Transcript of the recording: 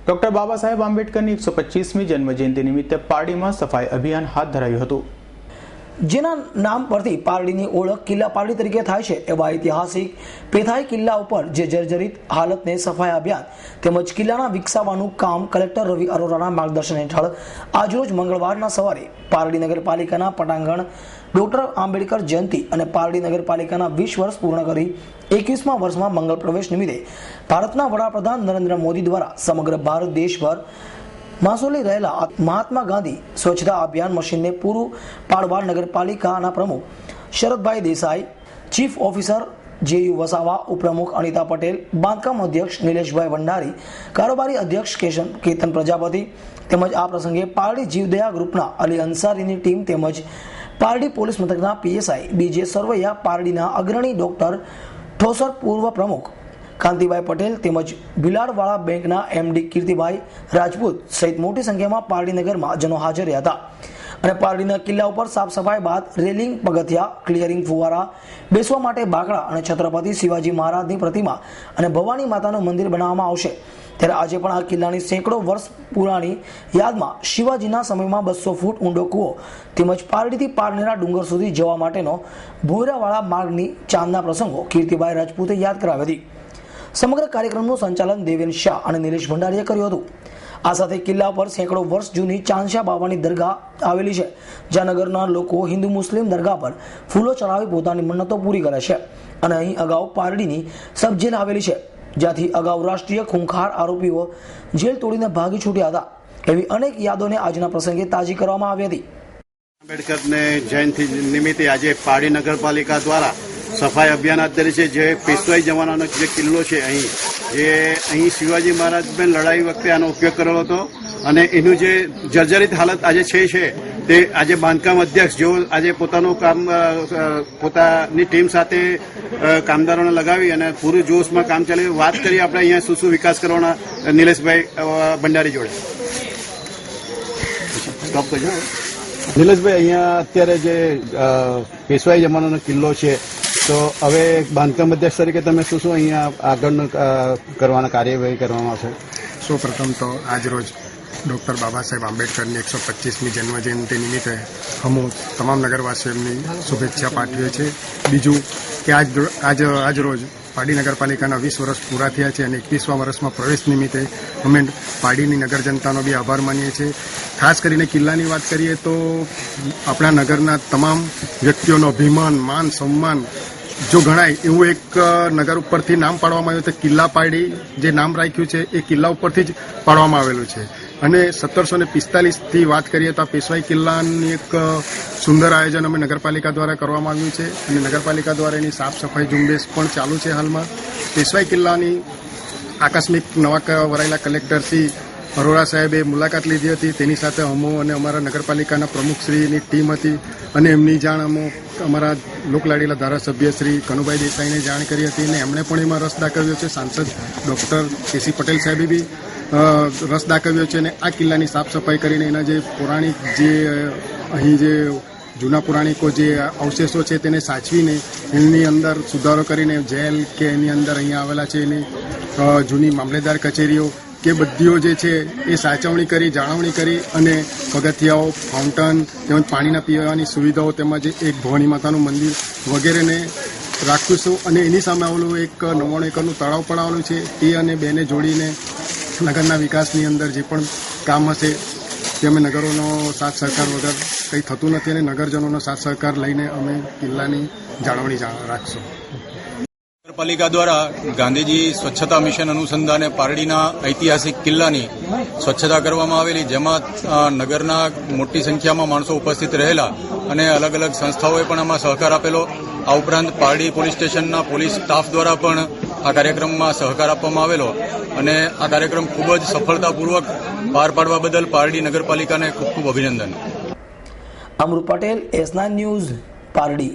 Doctor Baba Saheb આંબેડકરની 125મી જન્મજયંતિ નિમિત્તે પારડીમાં સફાઈ અભિયાન હાથ ધરાયું હતું, જેના નામ પરથી પારડીની ઓળખ કિલ્લા પારડી તરીકે થાય છે। એવા ઐતિહાસિક પેથાઈ કિલ્લા ઉપર જે જર્જરિત હાલતને સફાઈ અભિયાન તેમજ કિલ્લાના વિકસાવવાનું કામ કલેક્ટર રવિ અરોરાના માર્ગદર્શન હેઠળ આજરોજ મંગળવારના સવારે પારડી નગરપાલિકાના પટાંગણ ડોક્ટર આંબેડકર જયંતિ અને પારડી નગરપાલિકાના 20 વર્ષ પૂર્ણ કરી 21મા વર્ષમાં મંગળ પ્રવેશ નિમિત્તે ભારતના વડાપ્રધાન નરેન્દ્ર મોદી દ્વારા સમગ્ર ભારત દેશભર માસોલી રહેલા મહાત્મા ગાંધી સ્વચ્છતા અભિયાન મશીનને પૂરું પાડવા નગરપાલિકાના પ્રમુખ Sharadbhai Desai, chief officer J U Vasava, ઉપપ્રમુખ અનિતા પટેલ, બાંધકામ અધ્યક્ષ નિલેશભાઈ ભંડારી, કારોબારી અધ્યક્ષ કેતન પ્રજાપતિ તેમજ આ પ્રસંગે પારડી જીવદયા ગ્રુપના અલી અંસારીની ટીમ તેમજ પારડી પોલીસ મથકના પીએસઆઈ બીજે સરવૈયા, પારડીના અગ્રણી ડોક્ટર ઠોસર, પૂર્વ પ્રમુખ કાંતિભાઈ પટેલ તેમજ ભીલાડવાળા બેંકના એમડી કીર્તિભાઈ રાજપૂત સહિત મોટી સંખ્યામાં પારડી નગરમાં જનો હાજર રહ્યા હતા અને પારડીના કિલ્લા ઉપર સાફ સફાઈ બાદ રેલિંગ, પગથિયા, ક્લિયરિંગ, ફુવારા, બેસવા માટે બાકડા અને છત્રપતિ શિવાજી મહારાજની પ્રતિમા અને ભવાની માતાનું મંદિર બનાવવામાં આવશે। ત્યારે આજે પણ આ કિલ્લાની સેંકડો વર્ષ પુરાણી યાદમાં શિવાજીના સમયમાં 200 ફૂટ ઊંડો કૂવો તેમજ પારડીથી પારનેરા ડુંગર સુધી જવા માટેનો ભોયરાવાળા માર્ગની ચાંદના પ્રસંગો કીર્તિભાઈ રાજપૂતે યાદ કરાવી હતી। સમગ્ર કાર્યક્રમનું સંચાલન દેવેન શાહ અને નિલેશ ભંડારીએ કર્યું હતું। આ સાથે કિલ્લા પર સેંકડો વર્ષ જૂની ચાંદશાહ બાવાની દરગાહ આવેલી છે, જ્યાં નગરના લોકો હિન્દુ મુસ્લિમ દરગાહ પર ફૂલો ચડાવી પોતાની મન્નતો પૂરી કરે છે અને અહીં અગાઉ પારડીની સબ જેલ આવેલી છે, જ્યાંથી અગાઉ રાષ્ટ્રીય ખૂંખાર આરોપીઓ જેલ તોડીને ભાગી છૂટ્યા હતા। એવી અનેક યાદોને આજના પ્રસંગે તાજી કરવામાં આવી હતી। આંબેડકરને જયંતિ નિમિત્તે આજે પારડી નગરપાલિકા દ્વારા સફાઈ અભિયાન હાથ ધરી છે। જે પેશવાઈ જમાનાનો જે કિલ્લો છે અહીં શિવાજી મહારાજની લડાઈ વખતે આનો ઉપયોગ કરેલો હતો અને એનું જે જર્જરિત હાલત આજે છે તે આજે બાંધકામ અધ્યક્ષ જેઓ આજે પોતાનું કામ પોતાની ટીમ સાથે કામદારોને લગાવી અને પૂરું જોશમાં કામ ચાલે વાત કરી આપણે અહીંયા શું વિકાસ કરવાના નિલેશભાઈ ભંડારી જોડે સ્ટોપ કરજો। નિલેશભાઈ, અહીંયા અત્યારે જે પેશવાઈ જમાનાનો કિલ્લો છે તો હવે બાંધકામ અધ્યક્ષ તરીકે તમે શું અહીંયા આગળનું કરવાના કાર્યવાહી કરવામાં આવશે? સૌપ્રથમ તો આજરોજ ડૉક્ટર બાબા સાહેબ આંબેડકરની 125મી જન્મજયંતિ નિમિત્તે અમે તમામ નગરવાસીઓની શુભેચ્છા પાઠવીએ છીએ। બીજું કે આજરોજ પારડી નગરપાલિકાના 20 વર્ષ પૂરા થયા છે અને 21મા વર્ષમાં પ્રવેશ નિમિત્તે અમે પારડીની નગર જનતાનો બી આભાર માનીએ છીએ। ખાસ કરીને કિલ્લાની વાત કરીએ તો આપણા નગરના તમામ વ્યક્તિઓનો અભિમાન, માન, સન્માન જો ગણાય એવું એક નગર ઉપરથી નામ પાડવામાં આવ્યું છે। કિલ્લા પારડી જે નામ રાખ્યું છે એ કિલ્લા ઉપરથી જ પાડવામાં આવેલું છે અને 1745થી વાત કરીએ તો આ પેશવાઈ કિલ્લાની એક સુંદર આયોજન અમે નગરપાલિકા દ્વારા કરવામાં આવ્યું છે અને નગરપાલિકા દ્વારા એની સાફ સફાઈ ઝુંબેશ પણ ચાલુ છે। હાલમાં પેશવાઈ કિલ્લાની આકસ્મિક નવા વરાયેલા કલેક્ટર શ્રી અરોરા સાહેબે મુલાકાત લીધી હતી। તેની સાથે અમો અને અમારા નગરપાલિકાના પ્રમુખશ્રીની ટીમ હતી અને એમની જાણ અમારા લોકલાડીલા ધારાસભ્ય શ્રી કનુભાઈ દેસાઈને જાણ કરી હતી અને એમણે પણ એમાં રસ દાખવ્યો છે। સાંસદ ડૉક્ટર કેસી પટેલ સાહેબે બી રસ દાખવ્યો છે અને આ કિલ્લાની સાફ સફાઈ કરીને એના જે પૌરાણિક જે અહીં જે જૂના પુરાણિકો જે અવશેષો છે તેને સાચવીને એની અંદર સુધારો કરીને જેલ કે એની અંદર અહીંયા આવેલા છે એની જૂની મામલેદાર કચેરીઓ કે બધીઓ જે છે એ સાચવણી કરી, જાળવણી કરી અને પગથિયાઓ, ફાઉન્ટન તેમજ પાણીના પીવાની સુવિધાઓ તેમજ એક ભવાની માતાનું મંદિર વગેરેને રાખીશું અને એની સામે આવેલું એક 99 એકરનું તળાવ પણ આવેલું છે તે અને બેને જોડીને નગરના વિકાસની અંદર જે પણ કામ હશે તે અમે નગરોનો સાથ સહકાર વગર કંઈ થતું નથી અને નગરજનોનો સાથ સહકાર લઈને અમે કિલ્લાની જાળવણી રાખશું। નગરપાલિકા દ્વારા ગાંધીજી સ્વચ્છતા મિશન અનુસંધાને પારડીના ઐતિહાસિક કિલ્લાની સ્વચ્છતા કરવામાં આવેલી, જેમાં નગરના મોટી સંખ્યામાં માણસો ઉપસ્થિત રહેલા અને અલગ અલગ સંસ્થાઓએ પણ આમાં સહકાર આપેલો। આ ઉપરાંત પારડી પોલીસ સ્ટેશનના પોલીસ સ્ટાફ દ્વારા પણ આ કાર્યક્રમમાં સહકાર આપવામાં આવેલો અને આ કાર્યક્રમ ખૂબ જ સફળતાપૂર્વક પાર પાડવા બદલ પારડી નગરપાલિકાને ખૂબ ખૂબ અભિનંદન। અમૃત પટેલ, S9 ન્યૂઝ, પારડી।